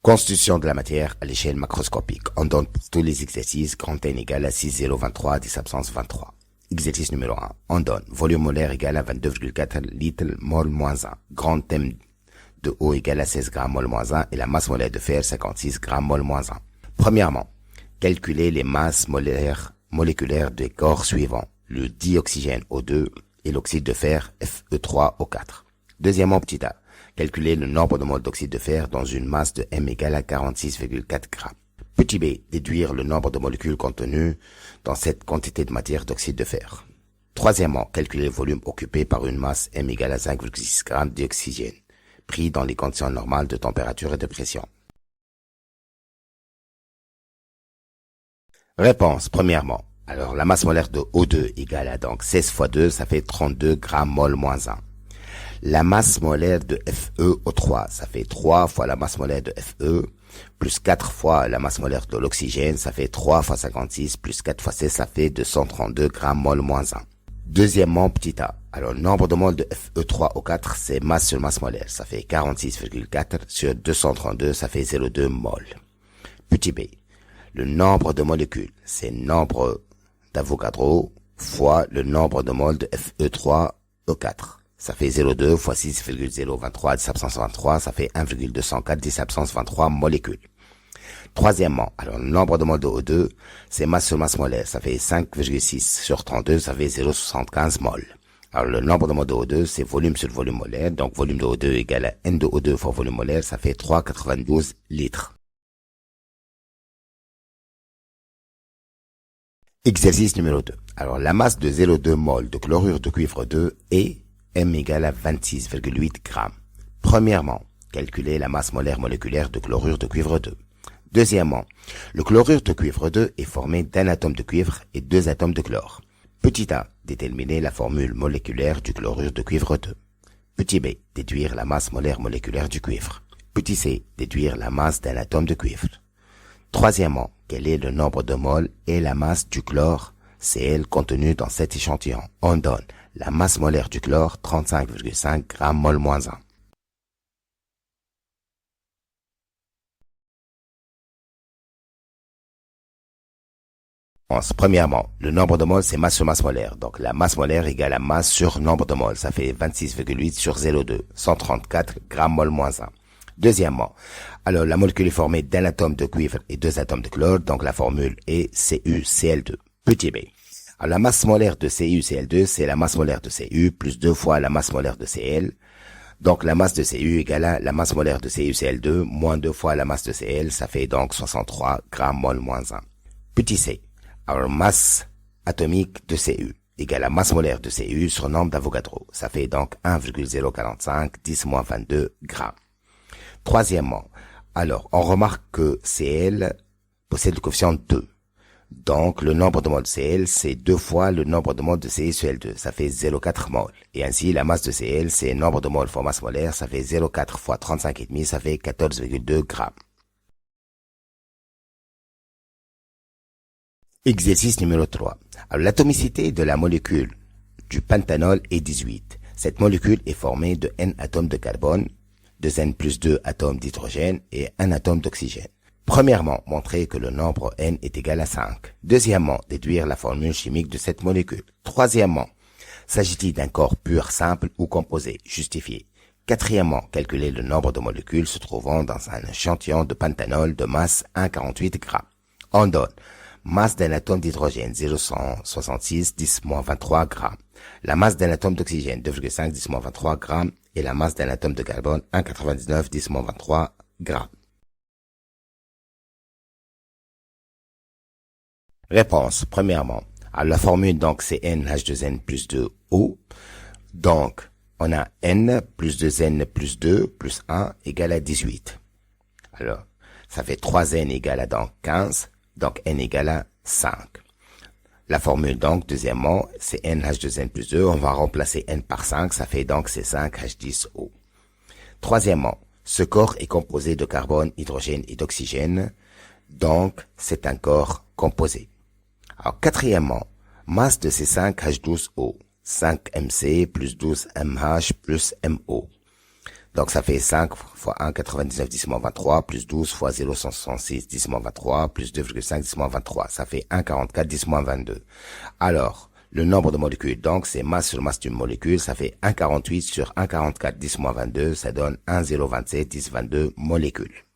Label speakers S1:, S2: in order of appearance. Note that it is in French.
S1: Constitution de la matière à l'échelle macroscopique. On donne pour tous les exercices grand N égale à 6,023, 10 absence 23. Exercice numéro 1. On donne volume molaire égal à 22,4 litres mol moins 1. Grand M de eau égale à 16 grammes mol moins 1 et la masse molaire de fer 56 grammes mol moins 1. Premièrement, calculer les masses moléculaires des corps suivants. Le dioxygène O2 et l'oxyde de fer Fe3O4. Deuxièmement, petit a. Calculer le nombre de moles d'oxyde de fer dans une masse de M égale à 46,4 grammes. Petit b. Déduire le nombre de molécules contenues dans cette quantité de matière d'oxyde de fer. Troisièmement, calculer le volume occupé par une masse M égale à 5,6 grammes d'oxygène, pris dans les conditions normales de température et de pression. Réponse. Premièrement, alors la masse molaire de O2 égale à donc 16 fois 2, ça fait 32 grammes mol moins 1. La masse molaire de FeO3, ça fait 3 fois la masse molaire de Fe, plus 4 fois la masse molaire de l'oxygène, ça fait 3 fois 56, plus 4 fois 16, ça fait 232 grammes mol moins 1. Deuxièmement, petit a. Alors, le nombre de moles de Fe3O4, c'est masse sur masse molaire. Ça fait 46,4 sur 232, ça fait 0,2 mol. Petit b. Le nombre de molécules, c'est nombre d'Avogadro fois le nombre de moles de Fe3O4. Ça fait 0,2 fois 6,023 10 absence 23, ça fait 1,204 10 absence 23 molécules. Troisièmement, alors le nombre de moles de O2, c'est masse sur masse molaire, ça fait 5,6 sur 32, ça fait 0,75 mol. Alors le nombre de moles de O2, c'est volume sur volume molaire, donc volume de O2 égale à N de O2 fois volume molaire, ça fait 3,92 litres. Exercice numéro 2. Alors la masse de 0,2 mol de chlorure de cuivre 2 est M égale à 26,8 grammes. Premièrement, calculer la masse molaire moléculaire de chlorure de cuivre 2. Deuxièmement, le chlorure de cuivre 2 est formé d'un atome de cuivre et 2 atomes de chlore. Petit a, déterminer la formule moléculaire du chlorure de cuivre 2. Petit b, déduire la masse molaire moléculaire du cuivre. Petit c, déduire la masse d'un atome de cuivre. Troisièmement, quel est le nombre de moles et la masse du chlore Cl contenu dans cet échantillon. On donne la masse molaire du chlore 35,5 grammes mol moins 1. Premièrement, le nombre de moles, c'est masse sur masse molaire. Donc, la masse molaire égale à masse sur nombre de moles. Ça fait 26,8 sur 0,2, 134 grammes mol moins 1. Deuxièmement, alors la molécule est formée d'un atome de cuivre et 2 atomes de chlore. Donc, la formule est CuCl2. Petit b. Alors, la masse molaire de CuCl2, c'est la masse molaire de Cu plus 2 fois la masse molaire de Cl. Donc, la masse de Cu égale à la masse molaire de CuCl2 moins 2 fois la masse de Cl. Ça fait donc 63 grammes mol moins 1. Petit c. Alors, masse atomique de Cu égale à masse molaire de Cu sur nombre d'Avogadro. Ça fait donc 1,045 10 moins 22 grammes. Troisièmement, alors, on remarque que Cl possède le coefficient 2. Donc, le nombre de moles de Cl, c'est 2 fois le nombre de moles de CuCl2. Ça fait 0,4 mol. Et ainsi, la masse de Cl, c'est nombre de moles fois masse molaire. Ça fait 0,4 fois 35,5, ça fait 14,2 grammes. Exercice numéro 3. Alors, l'atomicité de la molécule du pentanol est 18. Cette molécule est formée de N atomes de carbone, 2N plus 2 atomes d'hydrogène et 1 atome d'oxygène. Premièrement, montrer que le nombre N est égal à 5. Deuxièmement, déduire la formule chimique de cette molécule. Troisièmement, s'agit-il d'un corps pur, simple ou composé? Justifié. Quatrièmement, calculer le nombre de molécules se trouvant dans un échantillon de pentanol de masse 1,48 grammes. On donne masse d'un atome d'hydrogène 0,166 10-23 grammes. La masse d'un atome d'oxygène 2,5 10-23 grammes et la masse d'un atome de carbone 1,99 10-23 grammes. Réponse. Premièrement, alors la formule donc c'est NH2N plus 2O. Donc, on a N plus 2N plus 2 plus 1 égale à 18. Alors, ça fait 3N égale à donc 15. Donc, N égale à 5. La formule donc, deuxièmement, c'est NH2N plus 2. On va remplacer N par 5. Ça fait donc c'est 5H10O. Troisièmement, ce corps est composé de carbone, hydrogène et d'oxygène. Donc, c'est un corps composé. Alors, quatrièmement, masse de ces 5H12O. 5MC plus 12MH plus MO. Donc ça fait 5 fois 1, 99, 10 moins 23, plus 12 fois 0, 166, 10 moins 23, plus 2,5, 10 moins 23. Ça fait 1,44, 10 moins 22. Alors, le nombre de molécules, donc c'est masse sur masse d'une molécule, ça fait 1,48 sur 1,44, 10 moins 22, ça donne 1,027, 10, 22 molécules.